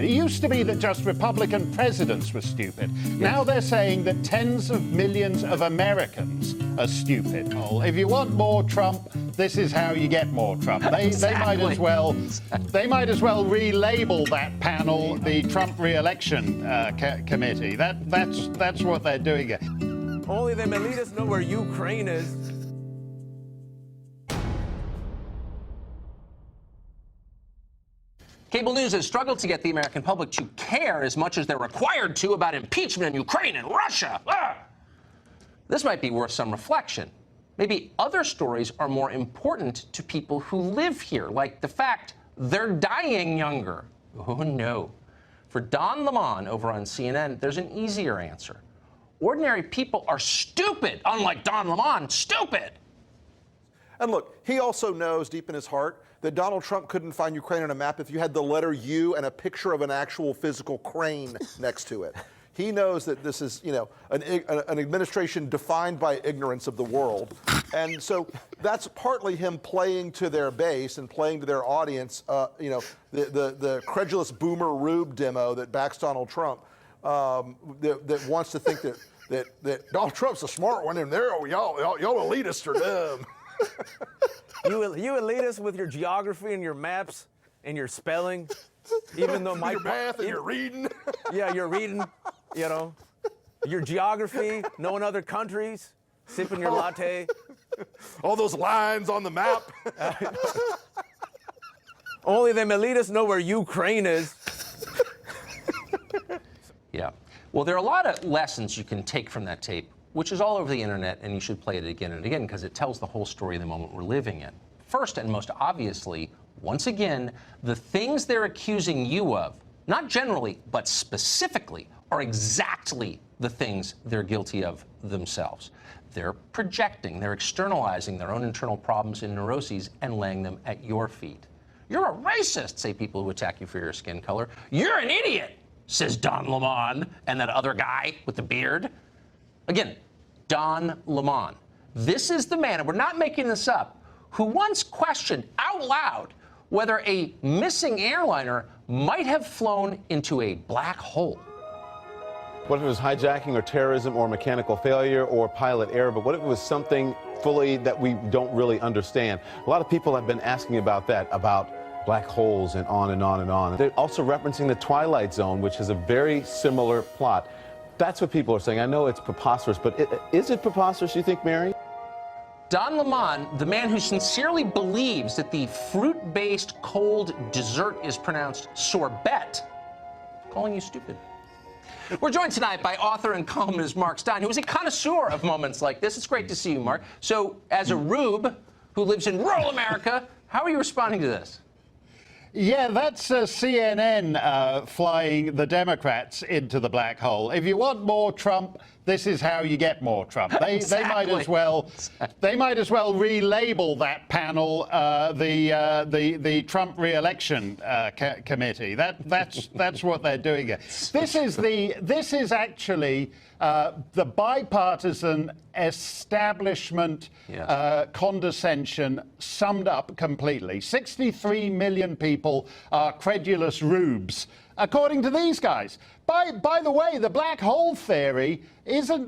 It used to be that just Republican presidents were stupid. Now they're saying that tens of millions of Americans are stupid. If you want more Trump, this is how you get more Trump. They might as well relabel that panel the Trump re-election committee. That's what they're doing. Only them elitists know where Ukraine is. Cable news has struggled to get the American public to care as much as they're required to about impeachment in Ukraine and Russia. This might be worth some reflection. Maybe other stories are more important to people who live here, like the fact they're dying younger. Oh, no. For Don LeMon over on CNN, there's an easier answer. Ordinary people are stupid, unlike Don LeMon, stupid. And look, he also knows deep in his heart that Donald Trump couldn't find Ukraine on a map if you had the letter U and a picture of an actual physical crane next to it. He knows that this is, an administration defined by ignorance of the world. And so that's partly him playing to their base and playing to their audience, the credulous boomer Rube demo that backs Donald Trump, that wants to think that Donald Trump's a smart one and y'all elitists are dumb. You elitists with your geography and your maps and your spelling, even though your math and your reading. Yeah, you're reading, your geography, knowing other countries, sipping your latte. All those lines on the map. Only them elitists know where Ukraine is. Yeah. Well, there are a lot of lessons you can take from that tape, which is all over the internet, and you should play it again and again because it tells the whole story of the moment we're living in. First and most obviously, once again, the things they're accusing you of, not generally, but specifically, are exactly the things they're guilty of themselves. They're projecting, they're externalizing their own internal problems and neuroses and laying them at your feet. You're a racist, say people who attack you for your skin color. You're an idiot, says Don LeMon and that other guy with the beard. Again, Don LeMon. This is the man, and we're not making this up, who once questioned out loud whether a missing airliner might have flown into a black hole. What if it was hijacking or terrorism or mechanical failure or pilot error, but what if it was something fully that we don't really understand? A lot of people have been asking about that, about black holes and on and on and on. They're also referencing the Twilight Zone, which is a very similar plot. That's what people are saying. I know it's preposterous, but is it preposterous, you think, Mary? Don LeMon, the man who sincerely believes that the fruit-based cold dessert is pronounced sorbet, calling you stupid. We're joined tonight by author and columnist Mark Steyn, who is a connoisseur of moments like this. It's great to see you, Mark. So, as a rube who lives in rural America, how are you responding to this? Yeah, that's CNN flying the Democrats into the black hole. If you want more Trump, this is how you get more Trump. They might as well relabel that panel the Trump re-election committee. That's what they're doing. This is actually the bipartisan establishment condescension summed up completely. 63 million people are credulous rubes, according to these guys. By the way, the black hole theory isn't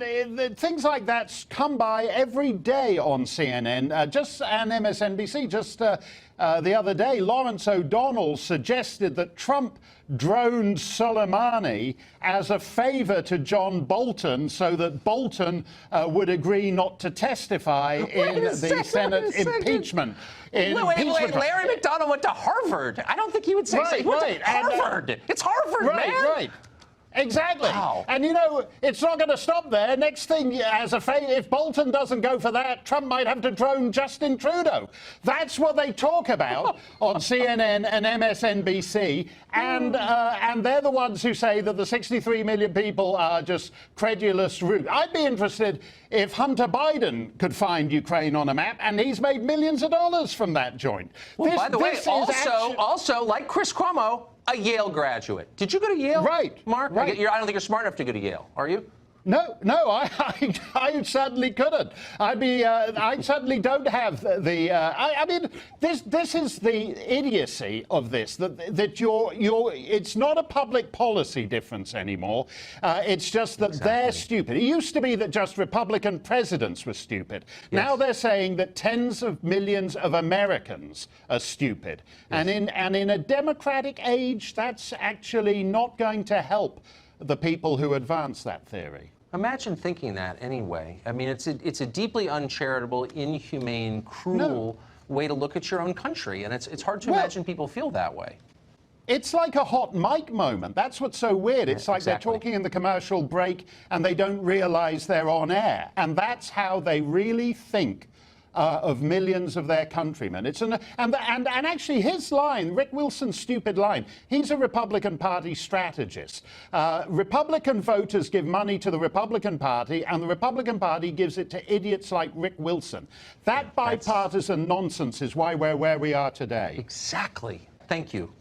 things like that come by every day on CNN, and MSNBC. Just the other day, Lawrence O'Donnell suggested that Trump droned Soleimani as a favor to John Bolton so that Bolton would agree not to testify in the Senate impeachment. Wait, Larry McDonald went to Harvard. I don't think he would say so. He went to Harvard. It's Harvard, man. Right. Exactly. Wow. And, it's not going to stop there. Next thing, if Bolton doesn't go for that, Trump might have to drone Justin Trudeau. That's what they talk about on CNN and MSNBC. And they're the ones who say that the 63 million people are just credulous rubes. I'd be interested if Hunter Biden could find Ukraine on a map, and he's made millions of dollars from that joint. Well, by the way, also, like Chris Cuomo, a Yale graduate. Did you go to Yale? Right. Mark? Right. I don't think you're smart enough to go to Yale, are you? No, I certainly couldn't. I certainly don't have the. I mean, this is the idiocy of this. That it's not a public policy difference anymore. It's just that they're stupid. It used to be that just Republican presidents were stupid. Yes. Now they're saying that tens of millions of Americans are stupid. Yes. And in a democratic age, that's actually not going to help the people who advance that theory. Imagine thinking that anyway. I mean, it's a deeply uncharitable, inhumane, cruel way to look at your own country, and it's hard to imagine people feel that way. It's like a hot mic moment. That's what's so weird. It's like they're talking in the commercial break and they don't realize they're on air, and that's how they really think of millions of their countrymen. And actually his line, Rick Wilson's stupid line, he's a Republican Party strategist. Republican voters give money to the Republican Party, and the Republican Party gives it to idiots like Rick Wilson. That bipartisan nonsense is why we're where we are today. Exactly. Thank you.